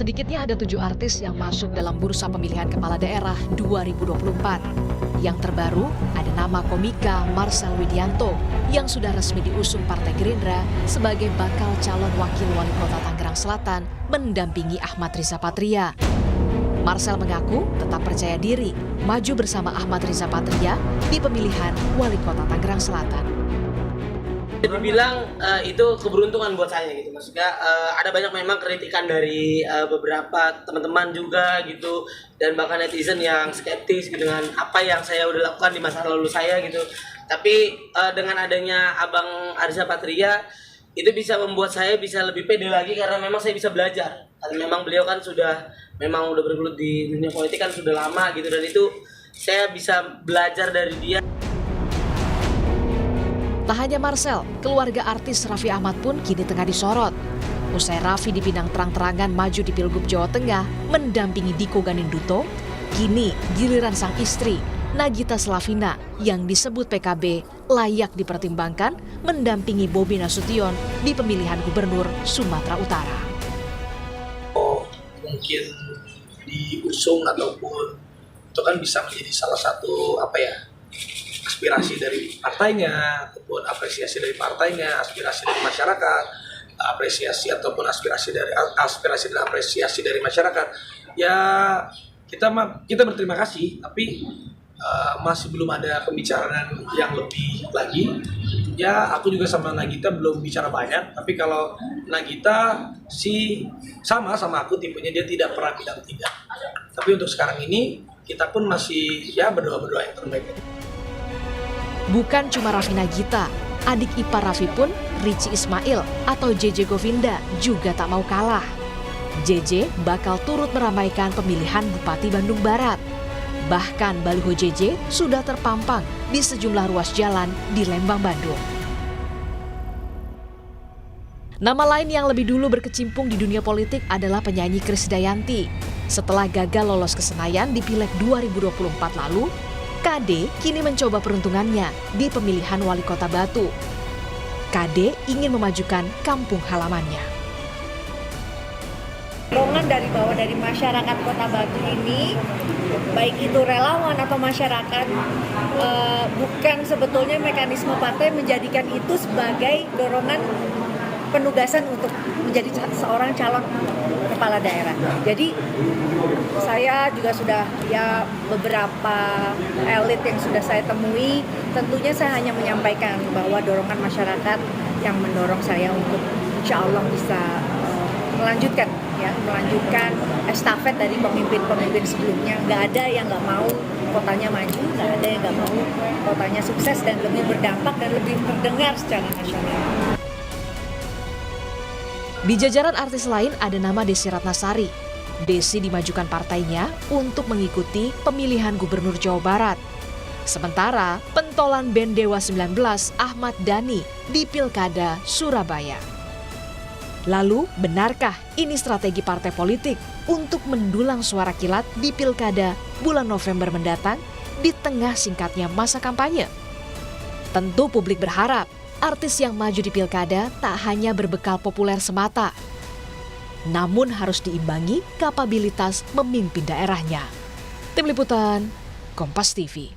Sedikitnya ada 7 artis yang masuk dalam bursa pemilihan kepala daerah 2024. Yang terbaru ada nama komika Marcel Widianto yang sudah resmi diusung Partai Gerindra sebagai bakal calon wakil wali kota Tangerang Selatan mendampingi Ahmad Riza Patria. Marcel mengaku tetap percaya diri maju bersama Ahmad Riza Patria di pemilihan wali kota Tangerang Selatan. Dibilang itu keberuntungan buat saya gitu, maksudnya ada banyak memang kritikan dari beberapa teman-teman juga gitu, dan bahkan netizen yang skeptis gitu dengan apa yang saya udah lakukan di masa lalu saya gitu. Tapi dengan adanya Abang Riza Patria itu bisa membuat saya bisa lebih pede lagi karena memang saya bisa belajar. Karena memang beliau kan memang udah bergelut di dunia politik kan sudah lama gitu, dan itu saya bisa belajar dari dia. Tak hanya Marcel, keluarga artis Raffi Ahmad pun kini tengah disorot. Usai Raffi dipinang terang-terangan maju di Pilgub Jawa Tengah mendampingi Diko Ganinduto, kini giliran sang istri, Nagita Slavina, yang disebut PKB layak dipertimbangkan mendampingi Bobi Nasution di pemilihan gubernur Sumatera Utara. Mungkin diusung ataupun itu kan bisa menjadi salah satu aspirasi dari partainya, ataupun apresiasi dari partainya, aspirasi dari masyarakat, apresiasi ataupun aspirasi dan apresiasi dari masyarakat. Ya kita berterima kasih, tapi masih belum ada pembicaraan yang lebih lagi. Ya aku juga sama Nagita belum bicara banyak, tapi kalau Nagita sih sama aku tipenya, dia tidak pernah bilang tidak. Tapi untuk sekarang ini kita pun masih berdoa yang terbaik. Bukan cuma Raffi Nagita, adik ipar Raffi pun, Richie Ismail atau JJ Govinda juga tak mau kalah. JJ bakal turut meramaikan pemilihan Bupati Bandung Barat. Bahkan baliho JJ sudah terpampang di sejumlah ruas jalan di Lembang, Bandung. Nama lain yang lebih dulu berkecimpung di dunia politik adalah penyanyi Krisdayanti. Setelah gagal lolos ke Senayan di Pileg 2024 lalu, KD kini mencoba peruntungannya di pemilihan wali kota Batu. KD ingin memajukan kampung halamannya. Dorongan dari bawah, dari masyarakat Kota Batu ini, baik itu relawan atau masyarakat, bukan sebetulnya mekanisme partai menjadikan itu sebagai dorongan penugasan untuk menjadi seorang calon kepala daerah. Jadi saya juga sudah beberapa elit yang sudah saya temui, tentunya saya hanya menyampaikan bahwa dorongan masyarakat yang mendorong saya untuk insya Allah bisa melanjutkan estafet dari pemimpin-pemimpin sebelumnya. Nggak ada yang nggak mau kotanya maju, nggak ada yang nggak mau kotanya sukses dan lebih berdampak dan lebih terdengar secara nasional. Di jajaran artis lain ada nama Desi Ratnasari. Desi dimajukan partainya untuk mengikuti pemilihan gubernur Jawa Barat. Sementara pentolan band Dewa 19 Ahmad Dhani di Pilkada Surabaya. Lalu, benarkah ini strategi partai politik untuk mendulang suara kilat di Pilkada bulan November mendatang di tengah singkatnya masa kampanye? Tentu publik berharap artis yang maju di Pilkada tak hanya berbekal populer semata, namun harus diimbangi kapabilitas memimpin daerahnya. Tim Liputan, Kompas TV.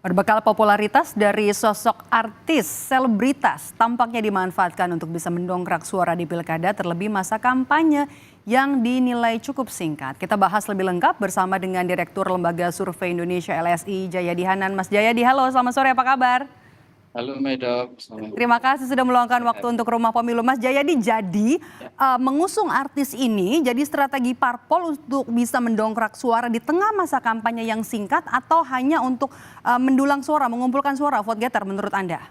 Berbekal popularitas dari sosok artis, selebritas tampaknya dimanfaatkan untuk bisa mendongkrak suara di pilkada, terlebih masa kampanye yang dinilai cukup singkat. Kita bahas lebih lengkap bersama dengan Direktur Lembaga Survei Indonesia LSI, Jayadi Hanan. Mas Jayadi, halo, selamat sore, apa kabar? Halo Medok. Terima kasih sudah meluangkan waktu untuk Rumah Pemilu. Mas Jayadi, jadi mengusung artis ini jadi strategi parpol untuk bisa mendongkrak suara di tengah masa kampanye yang singkat, atau hanya untuk mendulang suara, mengumpulkan suara vote getter menurut Anda?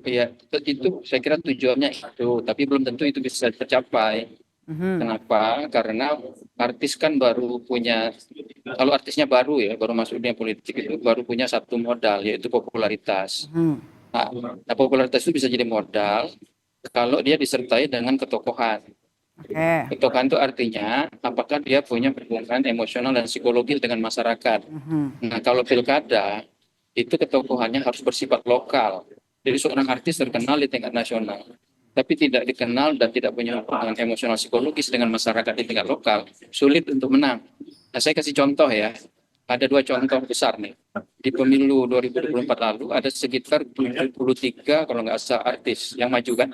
Ya, itu saya kira tujuannya itu, tapi belum tentu itu bisa tercapai. Kenapa? Karena artis kan baru punya, kalau artisnya baru masuk dunia politik itu baru punya satu modal, yaitu popularitas. Nah, popularitas itu bisa jadi modal kalau dia disertai dengan ketokohan. Ketokohan itu artinya apakah dia punya hubungan emosional dan psikologis dengan masyarakat. Nah, kalau pilkada itu ketokohannya harus bersifat lokal. Jadi seorang artis terkenal di tingkat nasional, tapi tidak dikenal dan tidak punya hubungan emosional psikologis dengan masyarakat di tingkat lokal, sulit untuk menang. Nah, saya kasih contoh ya. Ada 2 contoh besar nih. Di pemilu 2024 lalu ada sekitar 73 kalau nggak salah artis yang maju kan.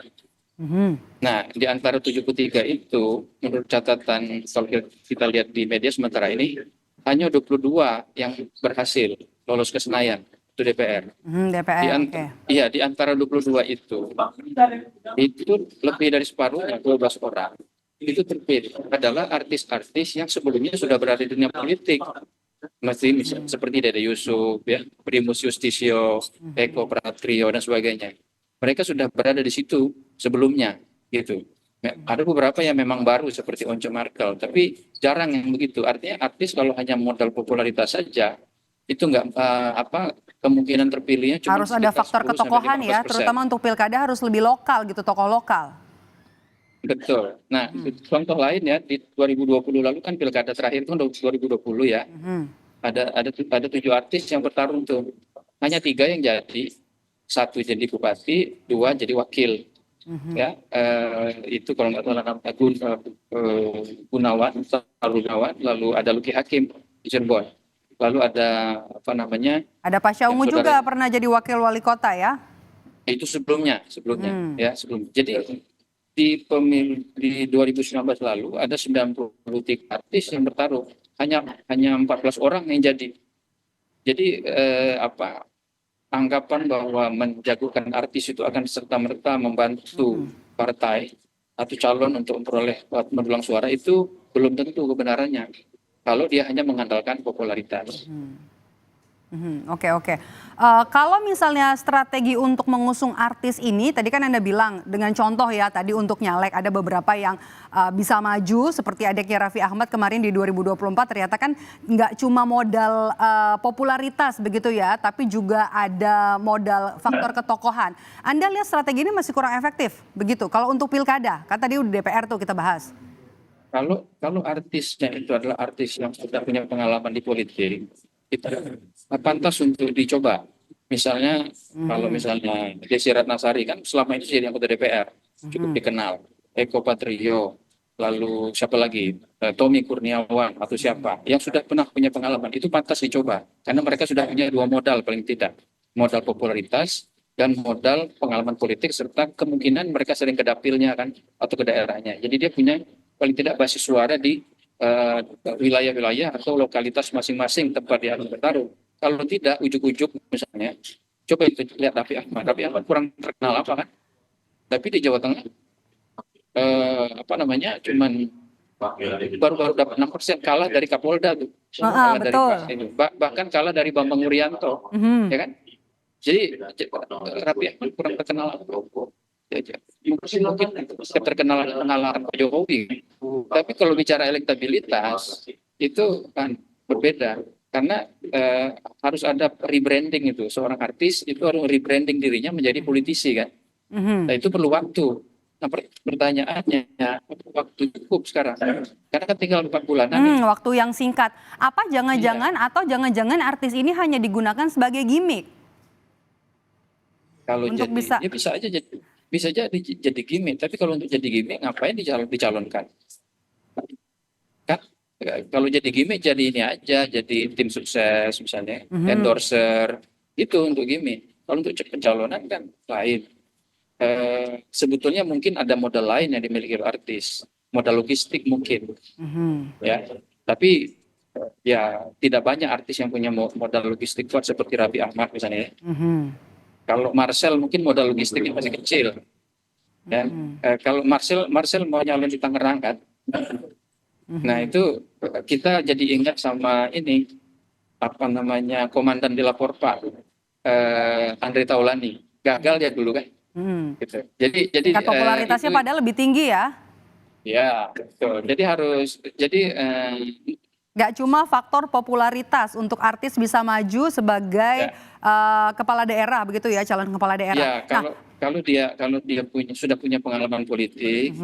Nah, di antara 73 itu, menurut catatan kalau kita lihat di media sementara ini, hanya 22 yang berhasil lolos ke Senayan, itu DPR. DPR, oke. Iya, di antara 22 itu lebih dari separuhnya, 12 orang, itu terpilih adalah artis-artis yang sebelumnya sudah berada di dunia politik. Misalnya seperti Dede Yusuf, ya, Primus Yustisio, Eko Pratrio, dan sebagainya. Mereka sudah berada di situ sebelumnya, gitu. Ada beberapa yang memang baru seperti Once Markel, tapi jarang yang begitu. Artinya artis kalau hanya modal popularitas saja, itu nggak kemungkinan terpilihnya cuma Harus ada faktor ketokohan ya, terutama untuk pilkada harus lebih lokal gitu, tokoh lokal. Betul. Nah, contoh lain ya, di 2020 lalu kan pilkada terakhir itu 2020 ya. Ada 7 artis yang bertarung tuh. Hanya 3 yang jadi. 1 jadi bupati, 2 jadi wakil. Ya, itu kalau nggak salah namanya Gunawan, lalu ada Luki Hakim di Cirebon. Lalu ada Ada Pasha Ungu juga pernah jadi wakil wali kota ya? Itu sebelumnya. Jadi di pemilu di 2019 lalu ada 93 artis yang bertarung, hanya 14 orang yang jadi. Jadi anggapan bahwa menjagokan artis itu akan serta-merta membantu partai atau calon untuk memperoleh mendulang suara itu belum tentu kebenarannya kalau dia hanya mengandalkan popularitas. Oke. Kalau misalnya strategi untuk mengusung artis ini, tadi kan Anda bilang dengan contoh ya, tadi untuk nyalek ada beberapa yang bisa maju, seperti adiknya Raffi Ahmad kemarin di 2024, ternyata kan nggak cuma modal popularitas begitu ya, tapi juga ada modal faktor ketokohan. Anda lihat strategi ini masih kurang efektif begitu, kalau untuk pilkada, kan tadi udah DPR tuh kita bahas. Kalau artisnya itu adalah artis yang sudah punya pengalaman di politik, itu pantas untuk dicoba. Misalnya kalau misalnya Desi Ratnasari kan selama ini jadi anggota DPR, cukup dikenal. Eko Patrio, lalu siapa lagi? Tommy Kurniawan atau siapa yang sudah pernah punya pengalaman, itu pantas dicoba. Karena mereka sudah punya 2 modal paling tidak. Modal popularitas dan modal pengalaman politik, serta kemungkinan mereka sering ke dapilnya kan atau ke daerahnya. Jadi dia punya paling tidak basis suara di wilayah-wilayah atau lokalitas masing-masing tempat dia bertarung. Kalau tidak, ujuk-ujuk misalnya, coba itu lihat Raffi Ahmad. Raffi Ahmad kurang terkenal apa kan? Tapi di Jawa Tengah, cuman baru dapat 6%, kalah dari Kapolda tuh. Betul. Bahkan kalah dari Bambang Wuryanto, ya kan? Jadi Raffi Ahmad kurang terkenal apa? Mungkin keterkenalan Pak Jokowi. Tapi kalau bicara elektabilitas itu kan berbeda, karena harus ada rebranding itu. Seorang artis itu harus rebranding dirinya menjadi politisi kan. Nah, itu perlu waktu. Nah, pertanyaannya, waktu cukup sekarang? Karena kan tinggal 4 bulan. Waktu yang singkat. Apa jangan-jangan artis ini hanya digunakan sebagai gimmick? Kalau untuk jadi, ya bisa jadi gimmick. Tapi kalau untuk jadi gimmick, ngapain dicalonkan? Kan kalau jadi gimmick, jadi ini aja, jadi tim sukses misalnya, endorser, itu untuk gimmick. Kalau untuk pencalonan kan lain. Sebetulnya mungkin ada modal lain yang dimiliki artis, modal logistik mungkin, ya. Tapi ya tidak banyak artis yang punya modal logistik kuat seperti Raffi Ahmad misalnya. Kalau Marcel mungkin modal logistiknya masih kecil. Ya. Kalau Marcel mau nyalon di Tangerang kan. Nah itu kita jadi ingat sama ini komandan di Laporpa, Andre Taulani, gagal dia dulu kan. Gitu. Jadi tingkat popularitasnya padahal lebih tinggi ya. Ya betul. Jadi nggak cuma faktor popularitas untuk artis bisa maju sebagai kepala daerah begitu ya, calon kepala daerah. Ya, kalau dia sudah punya pengalaman politik,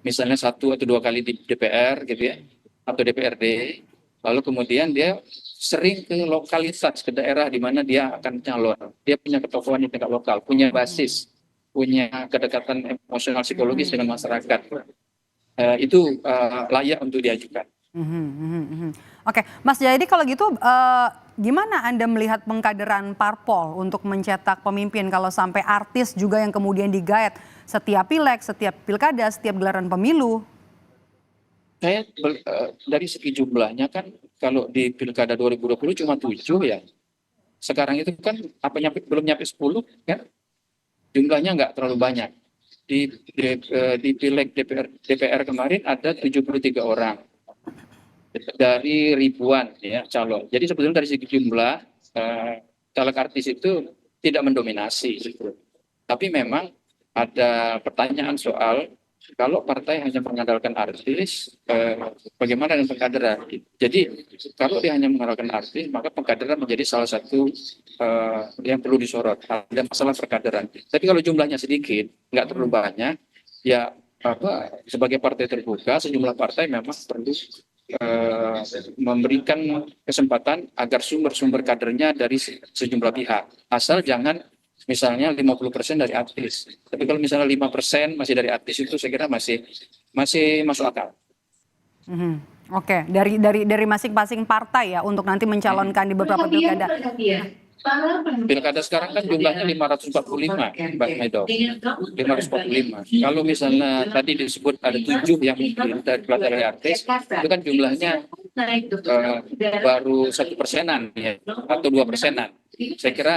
misalnya 1 atau 2 kali di DPR gitu ya, atau DPRD, lalu kemudian dia sering ke lokalitas, ke daerah di mana dia akan calon, dia punya ketokohan di tingkat lokal, punya basis. punya kedekatan emosional psikologis dengan masyarakat. Itu layak untuk diajukan. Oke, Mas Jayadi, kalau gitu gimana Anda melihat pengkaderan parpol untuk mencetak pemimpin kalau sampai artis juga yang kemudian digaet setiap pileg, setiap pilkada, setiap gelaran pemilu? Saya dari segi jumlahnya kan kalau di pilkada 2020 cuma 7 ya. Sekarang itu kan belum nyampe 10 kan? Jumlahnya nggak terlalu banyak. Di pileg DPR kemarin ada 73 orang dari ribuan ya calon. Jadi sebetulnya dari segi jumlah caleg artis itu tidak mendominasi. Tapi memang ada pertanyaan soal kalau partai hanya mengandalkan artis, bagaimana dengan pengkaderan? Jadi kalau dia hanya mengandalkan artis, maka pengkaderan menjadi salah satu yang perlu disorot. Ada masalah perkaderan. Tapi kalau jumlahnya sedikit, nggak terlalu banyak, ya sebagai partai terbuka, sejumlah partai memang perlu memberikan kesempatan agar sumber-sumber kadernya dari sejumlah pihak. Asal jangan misalnya 50% dari artis. Tapi kalau misalnya 5% masih dari artis itu saya kira masih masuk akal. Oke, dari masing-masing partai ya untuk nanti mencalonkan di beberapa pilkada. Pilkada sekarang kan jumlahnya 545, Mbak Medo. 545. Kalau misalnya tadi disebut ada 7 yang dari artis, itu kan jumlahnya baru 1%-an ya, atau 2%-an. Saya kira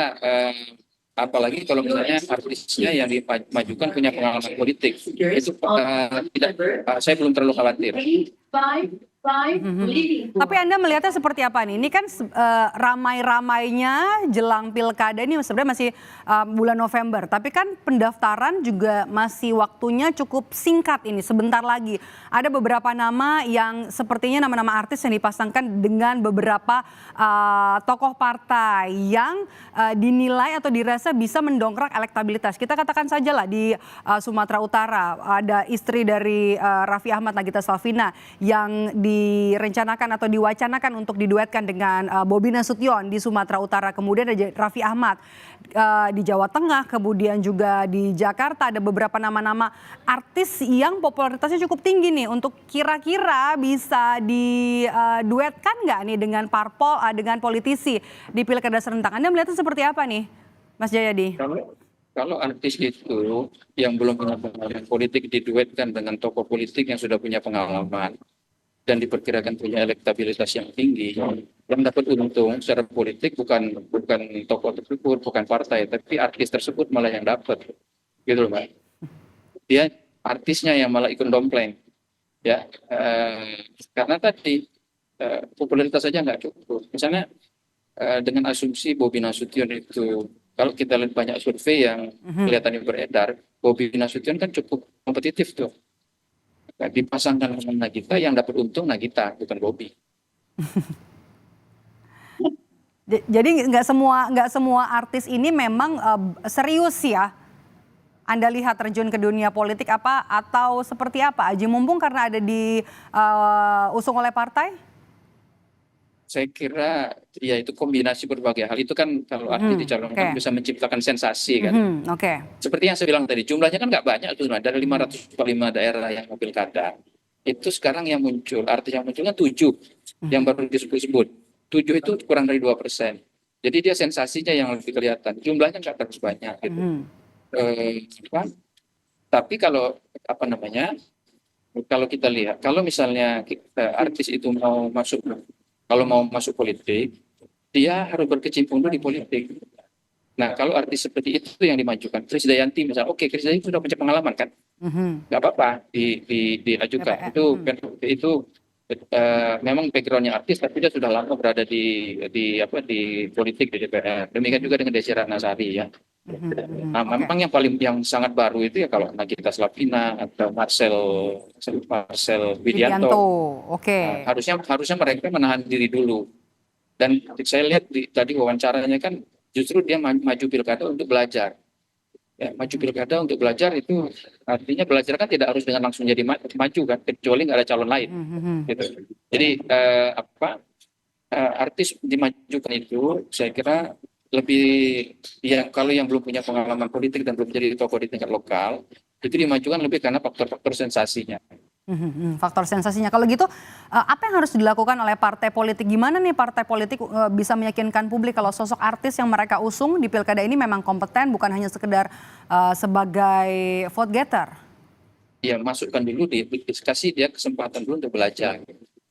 apalagi kalau misalnya artisnya yang dimajukan punya pengalaman politik, itu saya belum terlalu khawatir. Tapi Anda melihatnya seperti apa nih? Ini kan ramai-ramainya jelang pilkada ini sebenarnya masih bulan November. Tapi kan pendaftaran juga masih waktunya cukup singkat ini, sebentar lagi. Ada beberapa nama yang sepertinya nama-nama artis yang dipasangkan dengan beberapa tokoh partai yang dinilai atau dirasa bisa mendongkrak elektabilitas. Kita katakan saja lah di Sumatera Utara ada istri dari Raffi Ahmad, Nagita Slavina, yang direncanakan atau diwacanakan untuk diduetkan dengan Bobi Nasution di Sumatera Utara. Kemudian ada Raffi Ahmad di Jawa Tengah, kemudian juga di Jakarta ada beberapa nama-nama artis yang popularitasnya cukup tinggi nih untuk kira-kira bisa diduetkan nggak nih dengan parpol, dengan politisi di pilkada serentak. Anda melihatnya seperti apa nih, Mas Jayadi? Kalau artis itu yang belum punya pengalaman politik diduetkan dengan tokoh politik yang sudah punya pengalaman dan diperkirakan punya elektabilitas yang tinggi, yang dapat untung secara politik bukan tokoh tersebut, bukan partai, tapi artis tersebut malah yang dapat, gitu loh Mbak. Dia artisnya yang malah ikut dompleng, ya, karena tadi popularitas saja nggak cukup. Misalnya dengan asumsi Bobi Nasution itu, kalau kita lihat banyak survei yang kelihatannya beredar, Bobi Nasution kan cukup kompetitif tuh. Dipasangkan dengan Nagita, yang dapat untung Nagita, bukan Bobi. Jadi nggak semua artis ini memang serius ya. Anda lihat terjun ke dunia politik apa atau seperti apa? Aji mumpung karena ada usung oleh partai? Saya kira ya itu kombinasi berbagai hal. Itu kan kalau artis dicalonkan bisa menciptakan sensasi kan. Seperti yang saya bilang tadi, jumlahnya kan nggak banyak tuh, dari 545 daerah yang mau pilkada. Itu sekarang yang muncul, artis yang muncul kan 7 yang baru disebut-sebut. 7 itu kurang dari 2%. Jadi dia sensasinya yang lebih kelihatan. Jumlahnya nggak terlalu banyak gitu. Tapi kalau kalau kita lihat, kalau misalnya artis itu mau masuk politik, dia harus berkecimpung dulu di politik. Nah, kalau artis seperti itu yang dimajukan, Krisdayanti misalnya, oke, Krisdayanti sudah punya pengalaman kan, nggak apa-apa diajukan. Itu memang backgroundnya artis, tapi dia sudah lama berada di politik di DPR. Demikian juga dengan Desi Ratnasari ya. Nah, memang yang sangat baru itu ya kalau Nagita Slavina atau Marcel Widianto. Oke. Nah, harusnya mereka menahan diri dulu. Dan saya lihat tadi wawancaranya kan justru dia maju pilkada untuk belajar. Ya, maju pilkada untuk belajar itu artinya belajar kan tidak harus dengan langsung jadi maju kan, kecuali nggak ada calon lain. Gitu. Jadi artis dimajukan itu saya kira lebih kalau yang belum punya pengalaman politik dan belum jadi tokoh di tingkat lokal itu dimajukan lebih karena faktor-faktor sensasinya. Faktor sensasinya. Kalau gitu, apa yang harus dilakukan oleh partai politik? Gimana nih partai politik bisa meyakinkan publik kalau sosok artis yang mereka usung di pilkada ini memang kompeten, bukan hanya sekedar sebagai vote getter? Ya, masukkan dulu, kasih dia kesempatan dulu untuk belajar.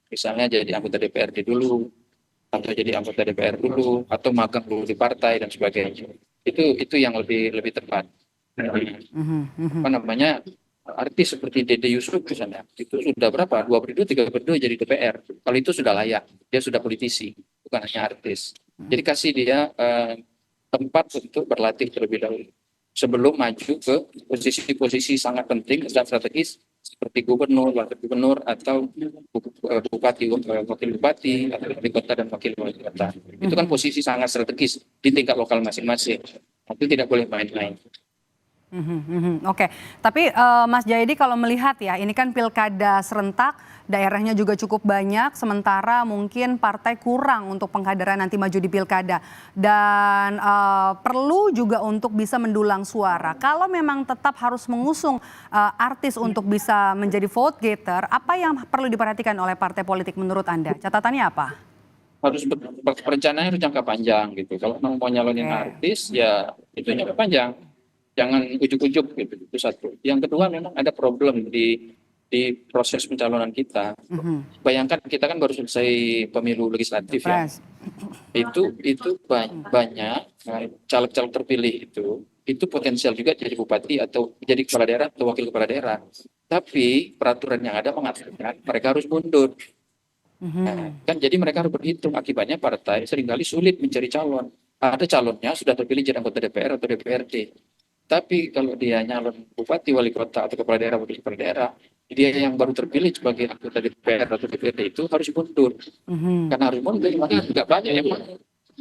Misalnya jadi anggota DPRD dulu, atau jadi anggota DPR dulu, atau magang dulu di partai dan sebagainya. Itu yang lebih tepat. Apa namanya, artis seperti Dede Yusuf misalnya, itu sudah berapa? 2 periode, 3 periode jadi DPR. Kalau itu sudah layak, dia sudah politisi, bukan hanya artis. Jadi kasih dia tempat untuk berlatih terlebih dahulu sebelum maju ke posisi-posisi sangat penting dan strategis seperti gubernur, wakil gubernur, atau bupati, wakil bupati, atau wali kota dan wakil wali kota. Itu kan posisi sangat strategis di tingkat lokal masing-masing. Itu tidak boleh main-main. Oke, tapi Mas Jayadi kalau melihat ya, ini kan pilkada serentak, daerahnya juga cukup banyak, sementara mungkin partai kurang untuk pengkaderan nanti maju di pilkada. Dan perlu juga untuk bisa mendulang suara. Kalau memang tetap harus mengusung artis untuk bisa menjadi vote getter, apa yang perlu diperhatikan oleh partai politik menurut Anda? Catatannya apa? Harus perencanaannya harus jangka panjang gitu. Kalau mau nyalonin artis, ya itu jangka panjang. Jangan ujuk-ujuk gitu, itu satu. Yang kedua memang ada problem di proses pencalonan kita. Bayangkan kita kan baru selesai pemilu legislatif ya. Itu banyak caleg-caleg terpilih itu potensial juga jadi bupati atau jadi kepala daerah atau wakil kepala daerah. Tapi peraturan yang ada mengatakan mereka harus mundur. Kan jadi mereka harus berhitung, akibatnya partai seringkali sulit mencari calon. Ada calonnya sudah terpilih jadi anggota DPR atau DPRD. Tapi kalau dia nyalon bupati, wali kota, atau kepala daerah, wakil kepala daerah, dia yang baru terpilih sebagai anggota DPR atau DPRD itu harus mundur. Karena harus mundur, nggak banyak yang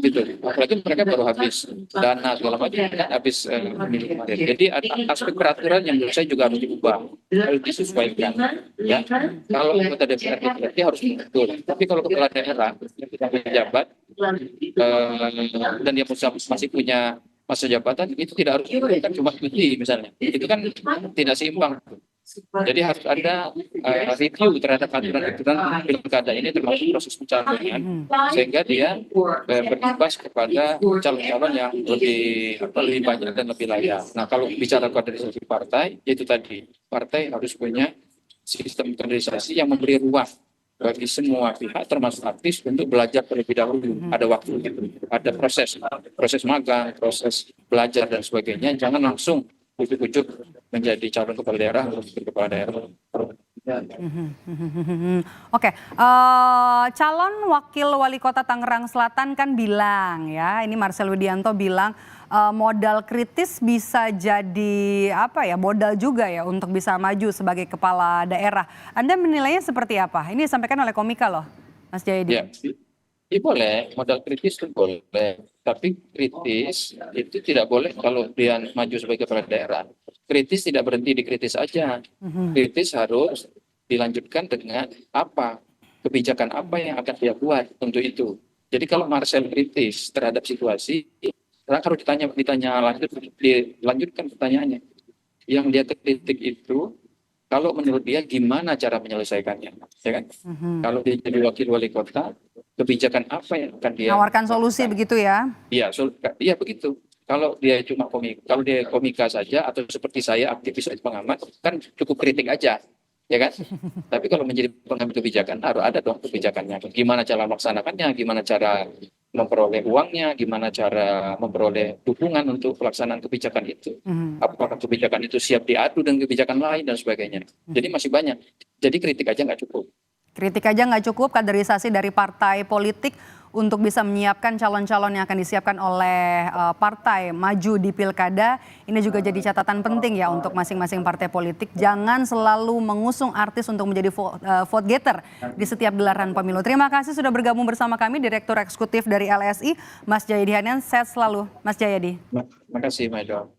gitu. Apalagi mereka baru habis dana segala macam, habis pemilu kemarin. Jadi aspek peraturan yang menurut saya juga harus diubah, harus disesuaikan. Ya, kalau anggota DPR DPRD harus mundur. Tapi kalau kepala daerah yang tidak menjabat dan dia masih punya masa jabatan, itu tidak harus kan cuma cuti misalnya, itu kan tidak seimbang. Jadi harus ada review terhadap aturan-aturan pilkada ini termasuk proses pencalonan sehingga dia berimbas kepada calon-calon yang lebih banyak dan lebih layak. Nah, kalau bicara kaderisasi partai, yaitu tadi partai harus punya sistem kaderisasi yang memberi ruang bagi semua pihak termasuk artis untuk belajar terlebih dahulu. Ada waktu gitu, ada proses magang, proses belajar dan sebagainya. Jangan langsung ujuk-ujuk menjadi calon kepala daerah atau kepala daerah. Oke, calon wakil wali kota Tangerang Selatan kan bilang ya, ini Marcel Widianto bilang modal kritis bisa jadi modal juga ya untuk bisa maju sebagai kepala daerah. Anda menilainya seperti apa? Ini disampaikan oleh Komika loh, Mas Jayadi. Ya, boleh, modal kritis itu boleh. Tapi kritis itu tidak boleh kalau dia maju sebagai kepala daerah. Kritis tidak berhenti di kritis aja. Kritis harus dilanjutkan dengan kebijakan apa yang akan dia buat untuk itu. Jadi kalau Marcel kritis terhadap situasi, harus dilanjutkan pertanyaannya. Yang dia kritik itu, kalau menurut dia gimana cara menyelesaikannya, ya kan? Kalau dia jadi wakil wali kota, kebijakan apa yang akan dia menawarkan solusi begitu ya? Iya begitu. Kalau dia cuma komika saja atau seperti saya aktivis pengamat, kan cukup kritik aja, ya kan? Tapi kalau menjadi pengambil kebijakan harus ada dong kebijakannya. Gimana cara melaksanakannya, gimana cara memperoleh uangnya, gimana cara memperoleh dukungan untuk pelaksanaan kebijakan itu. Apakah kebijakan itu siap diadu dengan kebijakan lain dan sebagainya. Jadi masih banyak. Jadi kritik aja nggak cukup. Kritik aja nggak cukup, kaderisasi dari partai politik untuk bisa menyiapkan calon-calon yang akan disiapkan oleh partai maju di pilkada. Ini juga jadi catatan penting ya untuk masing-masing partai politik. Jangan selalu mengusung artis untuk menjadi vote getter di setiap gelaran pemilu. Terima kasih sudah bergabung bersama kami, Direktur Eksekutif dari LSI, Mas Jayadi Hanan. Sehat selalu, Mas Jayadi. Terima kasih, Maido.